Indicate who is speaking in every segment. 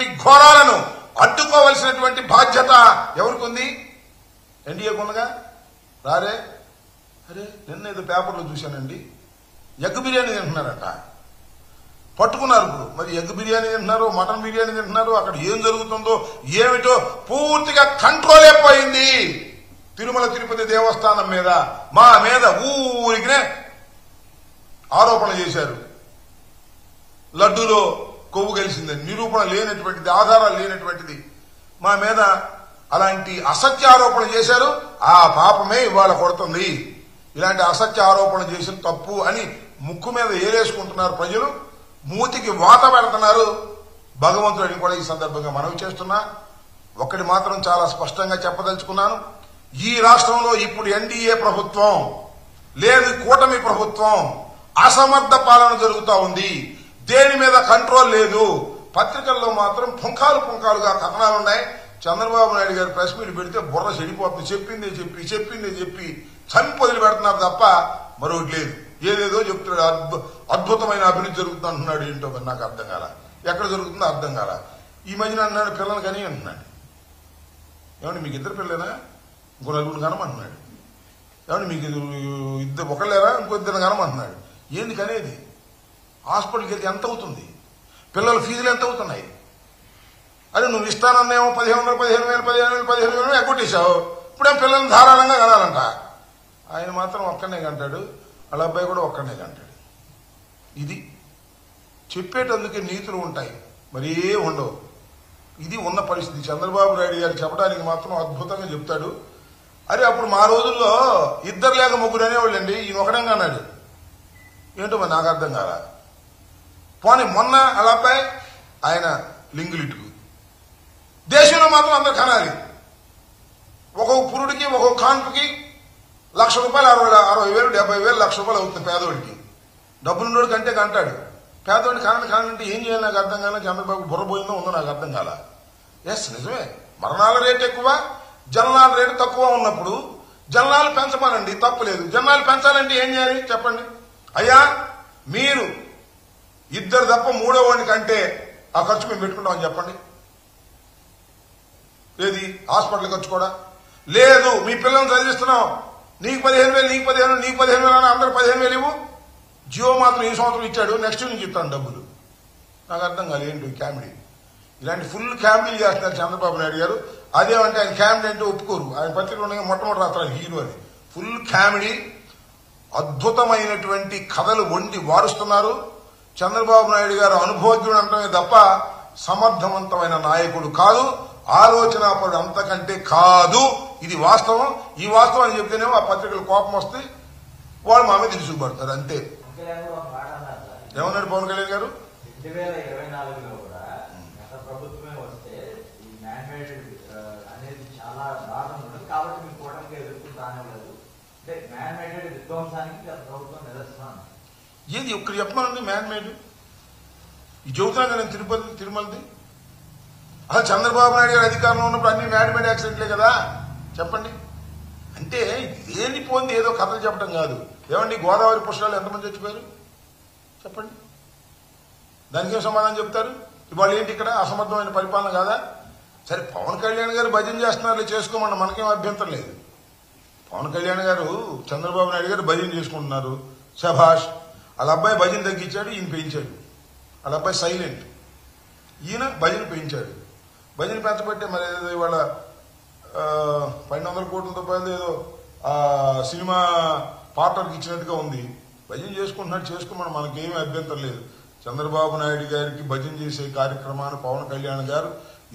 Speaker 1: జరుగుతున్నటువంటి ఘోరాలను అడ్డుకోవలసినటువంటి బాధ్యత ఎవరికి ఉంది? ఎన్డీఏకు ఉందిగా. రారే. అరే నిన్న ఏదో పేపర్లో చూశానండి, ఎగ్ బిర్యానీ తింటున్నారట. పట్టుకున్నారు. ఇప్పుడు మరి ఎగ్ బిర్యానీ తింటున్నారు, మటన్ బిర్యానీ తింటున్నారు. అక్కడ ఏం జరుగుతుందో ఏమిటో పూర్తిగా కంట్రోల్ అయిపోయింది. తిరుమల తిరుపతి దేవస్థానం మీద మా మీద ఊరికినే ఆరోపణ చేశారు. లడ్డూలో కొవ్వు కలిసిందని నిరూపణ లేనటువంటిది, ఆధారాలు లేనటువంటిది మా మీద అలాంటి అసత్య ఆరోపణ చేశారు. ఆ పాపమే ఇవాళ కొడుతుంది. ఇలాంటి అసత్య ఆరోపణ చేసిన తప్పు అని ముక్కు మీద ఏలేసుకుంటున్నారు ప్రజలు, మూతికి వాత పెడుతున్నారు. భగవంతుడిని కూడా ఈ సందర్భంగా మనవి చేస్తున్నా. ఒకటి మాత్రం చాలా స్పష్టంగా చెప్పదలుచుకున్నాను. ఈ రాష్ట్రంలో ఇప్పుడు ఎన్డీఏ ప్రభుత్వం లేదు, కూటమి ప్రభుత్వం అసమర్థ పాలన జరుగుతూ ఉంది. దేని మీద కంట్రోల్ లేదు. పత్రికల్లో మాత్రం పుంఖాలుగా కథనాలున్నాయి. చంద్రబాబు నాయుడు గారు ప్రెస్ మీట్ పెడితే బుర్ర చెడిపోతుంది. చెప్పిందే చెప్పి చంపి వదిలి పెడుతున్నారు తప్ప మరొకటి లేదు. ఏదేదో చెప్తున్నాడు. అద్భుతమైన అభివృద్ధి జరుగుతుంది అంటున్నాడు. ఏంటో నాకు అర్థం కాల. ఎక్కడ జరుగుతుందో అర్థం కాల. ఈ మధ్యన అన్నాడు పిల్లలు కానీ అంటున్నాడు. ఏమంటే మీకు ఇద్దరు పిల్లలేనా, ఇంకో నలుగురు కనమంటున్నాడు. ఏమంటే మీకు ఇద్దరు ఒకళ్ళేరా, ఇంకో ఇద్దరు కనమంటున్నాడు. ఏంది కనేది? హాస్పిటల్కి వెళ్తే ఎంత అవుతుంది? పిల్లల ఫీజులు ఎంత అవుతున్నాయి? అరే నువ్వు ఇస్తానన్నేమో 15,000 15,000 ఎగ్గొట్టేశావు. ఇప్పుడేం పిల్లల్ని ధారాళంగా కనాలంట. ఆయన మాత్రం ఒక్కనే కంటాడు, వాళ్ళ అబ్బాయి కూడా ఒక్కనే కంటాడు. ఇది చెప్పేటందుకే నీతులు ఉంటాయి, మరీ ఉండవు. ఇది ఉన్న పరిస్థితి. చంద్రబాబు నాయుడు గారు చెప్పడానికి మాత్రం అద్భుతంగా చెప్తాడు. అరే అప్పుడు మా రోజుల్లో ఇద్దరు లేక ముగ్గురు అనేవాళ్ళండి, ఈయన ఒకడంగా అన్నాడు. ఏంటో మరి నాకు అర్థం కాల. పోనీ మొన్న అలా అబ్బాయి ఆయన లింగులిట్టుకు. దేశంలో మాత్రం అందరు కనాలి. ఒక్కొక్క పురుడికి ఒక్కొక్క కాన్పుకి ₹1,00,000 60,000 70,000 ₹1,00,000 అవుతుంది పేదోడికి. డబ్బులున్నోడికి అంటే కంటాడు. పేదోడికి కానంటే ఏం చేయాలి నాకు అర్థం కాల. చంద్రబాబు బుర్రపోయిందో ఉందో నాకు అర్థం కాల. ఎస్ నిజమే, మరణాల రేటు ఎక్కువ, జననాల రేటు తక్కువ ఉన్నప్పుడు జననాలు పెంచమనండి, తప్పు లేదు. జననాలు పెంచాలంటే ఏం చేయాలి చెప్పండి. అయ్యా మీరు ఇద్దరు తప్ప మూడో వాడిని కంటే ఆ ఖర్చు మేము పెట్టుకుంటామని చెప్పండి. ఏది హాస్పిటల్ ఖర్చు కూడా లేదు. మీ పిల్లల్ని చదివిస్తున్నాం, నీకు 15,000 నీకు 15,000 నీకు 15,000 అని అందరు 15,000 ఇవ్వు. జియో మాత్రం ఈ సంవత్సరం ఇచ్చాడు, నెక్స్ట్ నుంచి ఇస్తాను డబ్బులు. నాకు అర్థం కాదు ఏంటి కామెడీ. ఇలాంటి ఫుల్ కామెడీ చేస్తున్నారు చంద్రబాబు నాయుడు గారు. అదేమంటే ఆయన కామెడీ అంటే ఒప్పుకోరు. ఆయన పత్రికలు ఉండగా మొట్టమొదటి రాత్రాలు హీరో అని. ఫుల్ కామెడీ, అద్భుతమైనటువంటి కథలు వండి వారుస్తున్నారు. చంద్రబాబు నాయుడు గారు అనుభవజ్ఞుడు అంటమే తప్ప సమర్థవంతమైన నాయకుడు కాదు, ఆలోచనాపరుడు అంతకంటే కాదు. ఇది వాస్తవం. ఈ వాస్తవాన్ని చెప్తేనేమో ఆ పత్రికలు కోపం వస్తే వాళ్ళు మా మీద తీసుకుపడతారు అంతే. ఏమన్నాడు పవన్ కళ్యాణ్ గారు?
Speaker 2: 2024లో కూడా గత ప్రభుత్వమే వస్తే ఈ మ్యాన్మేడ్ అనేది చాలా దారుణంగా ఉంటుంది కాబట్టి మీకు కూటమికి ఎదుర్కొంటానే లేదు. అంటే మ్యాన్మేడ్ విధ్వంసానికి గత ప్రభుత్వం నిదర్శనం.
Speaker 1: ఏది ఒక్కరు చెప్పమనండి మ్యాన్మేడ్. ఈ చెబుతున్నా నేను తిరుమలది. అసలు చంద్రబాబు నాయుడు గారు అధికారంలో ఉన్నప్పుడు అన్ని మ్యాన్మేడ్ యాక్సిడెంట్లే కదా చెప్పండి. అంటే ఏది పోంది ఏదో కథలు చెప్పడం కాదు. ఏమండి గోదావరి పుష్కరాలు ఎంతమంది చచ్చిపోయారు చెప్పండి. దానికి ఏం సమాధానం చెప్తారు? ఇవాళ ఏంటి ఇక్కడ అసమర్థమైన పరిపాలన కాదా? సరే పవన్ కళ్యాణ్ గారు భజన చేస్తున్నారు, చేసుకోమన్న మనకేం అభ్యంతరం లేదు. పవన్ కళ్యాణ్ గారు చంద్రబాబు నాయుడు గారు భజన చేసుకుంటున్నారు, శభాష్. వాళ్ళ అబ్బాయి భజన తగ్గించాడు, ఈయన పెంచాడు. వాళ్ళ అబ్బాయి సైలెంట్, ఈయన భజన పెంచాడు. భజన పెంచబట్టే మరి ఏదో ఇవాళ 1200 కోట్ల రూపాయలు ఏదో సినిమా పార్ట్నర్కి ఇచ్చినట్టుగా ఉంది. భజన చేసుకుంటున్నాడు, చేసుకోమని మనకేమీ అభ్యంతరం లేదు. చంద్రబాబు నాయుడు గారికి భజన చేసే కార్యక్రమాన్ని పవన్ కళ్యాణ్ గారు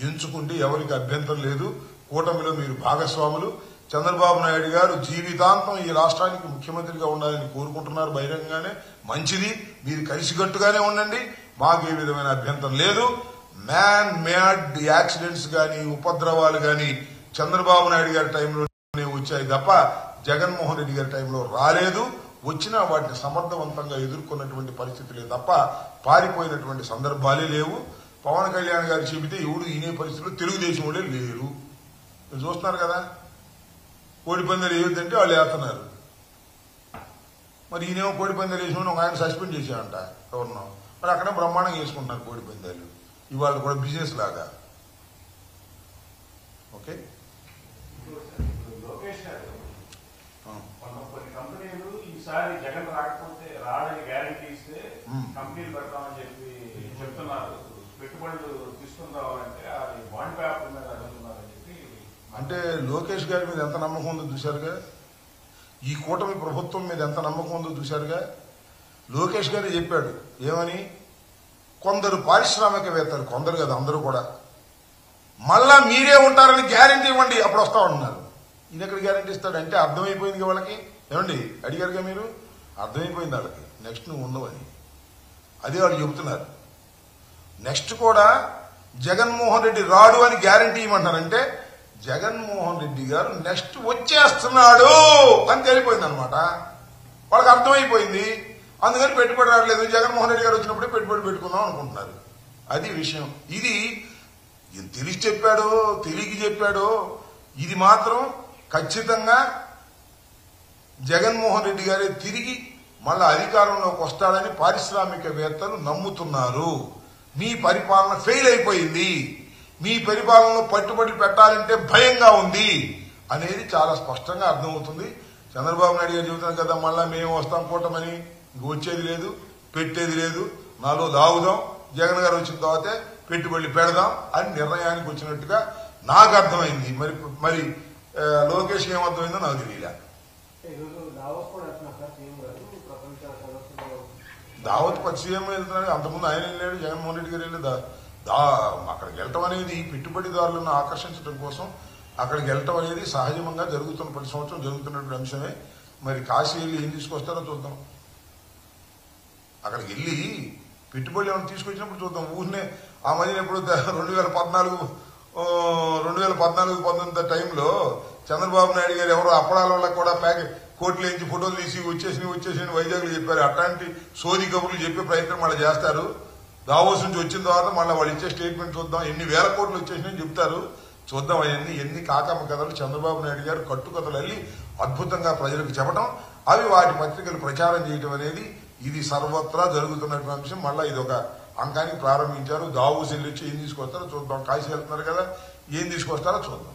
Speaker 1: ఎంచుకుంటే ఎవరికి అభ్యంతరం లేదు. కూటమిలో మీరు భాగస్వాములు. చంద్రబాబు నాయుడు గారు జీవితాంతం ఈ రాష్ట్రానికి ముఖ్యమంత్రిగా ఉండాలని కోరుకుంటున్నారు బహిరంగంగానే. మంచిది, మీరు కలిసికట్టుగానే ఉండండి, మాకు ఏ విధమైన అభ్యంతరం లేదు. మ్యాన్ మేడ్ యాక్సిడెంట్స్ గాని ఉపద్రవాలు గాని చంద్రబాబు నాయుడు గారి టైంలోనే వచ్చాయి తప్ప జగన్మోహన్ రెడ్డి గారి టైంలో రాలేదు. వచ్చినా వాటిని సమర్థవంతంగా ఎదుర్కొన్నటువంటి పరిస్థితులే తప్ప పారిపోయినటువంటి సందర్భాలే లేవు. పవన్ కళ్యాణ్ గారు చెబితే ఎవడు ఈనే పరిస్థితుల్లో తెలుగుదేశం వాళ్ళే లేరు. మీరు చూస్తున్నారు కదా, కోడి పందాలు వేయొద్దంటే వాళ్ళు వేస్తున్నారు. మరి ఈయనేమో కోడి పందాలు వేసిన ఒక ఆయన సస్పెండ్ చేశాడంట ఎవరినో. మరి అక్కడే బ్రహ్మాండంగా వేసుకుంటున్నారు కోడి పందాలు. ఇవాళ కూడా బిజినెస్ లాగా. ఓకే,
Speaker 3: లోకేష్ గారు కొన్ని కంపెనీలు ఈసారి జగన్ రాకపోతే రాడని గ్యారంటీ ఇస్తే కంపెనీలు పెడతామని చెప్పి చెప్తున్నారు. పెట్టుబడులు తీసుకుని రావాలంటే అది బాండ్ పేపర్ మీద అడుగుతున్నారని చెప్పి.
Speaker 1: అంటే లోకేష్ గారి మీద ఎంత నమ్మకం ఉందో చూశారుగా, ఈ కూటమి ప్రభుత్వం మీద ఎంత నమ్మకం ఉందో చూశారుగా. లోకేష్ గారు చెప్పాడు ఏమని, కొందరు పారిశ్రామికవేత్తలు, కొందరు కదా అందరూ కూడా, మళ్ళా మీరే ఉంటారని గ్యారంటీ ఇవ్వండి అప్పుడు వస్తామన్నారు. ఈయన ఎక్కడ గ్యారంటీ ఇస్తాడంటే అర్థమైపోయింది వాళ్ళకి. ఏమండి అడిగారుగా మీరు, అర్థమైపోయింది వాళ్ళకి నెక్స్ట్ నువ్వు ఉండవని. అదే వాళ్ళు చెబుతున్నారు. నెక్స్ట్ కూడా జగన్మోహన్ రెడ్డి రాడు అని గ్యారంటీ ఇవ్వమంటారంటే జగన్మోహన్ రెడ్డి గారు నెక్స్ట్ వచ్చేస్తున్నాడు అని తెలిపోయింది అనమాట. వాళ్ళకి అర్థమైపోయింది. అందుకని పెట్టుబడి రావట్లేదు, జగన్మోహన్ రెడ్డి గారు వచ్చినప్పుడే పెట్టుబడి పెట్టుకుందాం అనుకుంటున్నారు. అది విషయం. ఇది తెలిసి చెప్పాడో తెలియకి చెప్పాడో, ఇది మాత్రం ఖచ్చితంగా జగన్మోహన్ రెడ్డి గారే తిరిగి మళ్ళా అధికారంలోకి వస్తాడని పారిశ్రామికవేత్తలు నమ్ముతున్నారు. మీ పరిపాలన ఫెయిల్ అయిపోయింది, మీ పరిపాలనలో పట్టుబడి పెట్టాలంటే భయంగా ఉంది అనేది చాలా స్పష్టంగా అర్థమవుతుంది. చంద్రబాబు నాయుడు గారు చెబుతున్నారు కదా, మళ్ళా మేము వస్తాం కూటమని, ఇంక వచ్చేది లేదు పెట్టేది లేదు, నాలో దాగుదాం, జగన్ గారు వచ్చిన తర్వాతే పెట్టుబడి పెడదాం అని నిర్ణయానికి వచ్చినట్టుగా నాకు అర్థమైంది. మరి లోకేష్ ఏమర్థమైందో నాకు తెలియలే. దావత్ సీఎం వెళ్తున్నాడు, అంతకుముందు ఆయన వెళ్ళాడు, జగన్మోహన్ రెడ్డి గారు వెళ్ళి అక్కడికి వెళ్ళటం అనేది పెట్టుబడిదారులను ఆకర్షించడం కోసం అక్కడికి వెళ్ళటం అనేది సహజంగా జరుగుతున్న, ప్రతి సంవత్సరం జరుగుతున్నటువంటి అంశమే. మరి కాశీ వెళ్ళి ఏం తీసుకొస్తారో చూద్దాం. అక్కడికి వెళ్ళి పెట్టుబడులు ఏమైనా తీసుకొచ్చినప్పుడు చూద్దాం. ఊరినే ఆ మధ్యన ఎప్పుడు 2014-19 టైంలో చంద్రబాబు నాయుడు గారు ఎవరో అప్పడాల వల్ల కూడా కోట్లు వేయించి ఫోటోలు తీసి వచ్చేసి వైజాగ్లో చెప్పారు. అట్లాంటి సోది కబుర్లు చెప్పే ప్రయత్నం మళ్ళీ చేస్తారు. దావోస్ నుంచి వచ్చిన తర్వాత మళ్ళీ వాళ్ళు ఇచ్చే స్టేట్మెంట్ చూద్దాం, ఎన్ని వేల కోట్లు వచ్చేసినాయని చెప్తారు. చూద్దాం అవన్నీ ఎన్ని కాకమ్మ కథలు చంద్రబాబు నాయుడు గారు కట్టుకథలు అల్లి అద్భుతంగా ప్రజలకు చెప్పడం, అవి వాటి పత్రికలు ప్రచారం చేయడం అనేది ఇది సర్వత్రా జరుగుతున్నటువంటి అంశం. మళ్ళీ ఇది ఒక అంకానికి ప్రారంభించారు. దావోస్ వెళ్ళి వచ్చి ఏం తీసుకొస్తారో చూద్దాం. కాశీ వెళ్తున్నారు కదా, ఏం తీసుకొస్తారో చూద్దాం.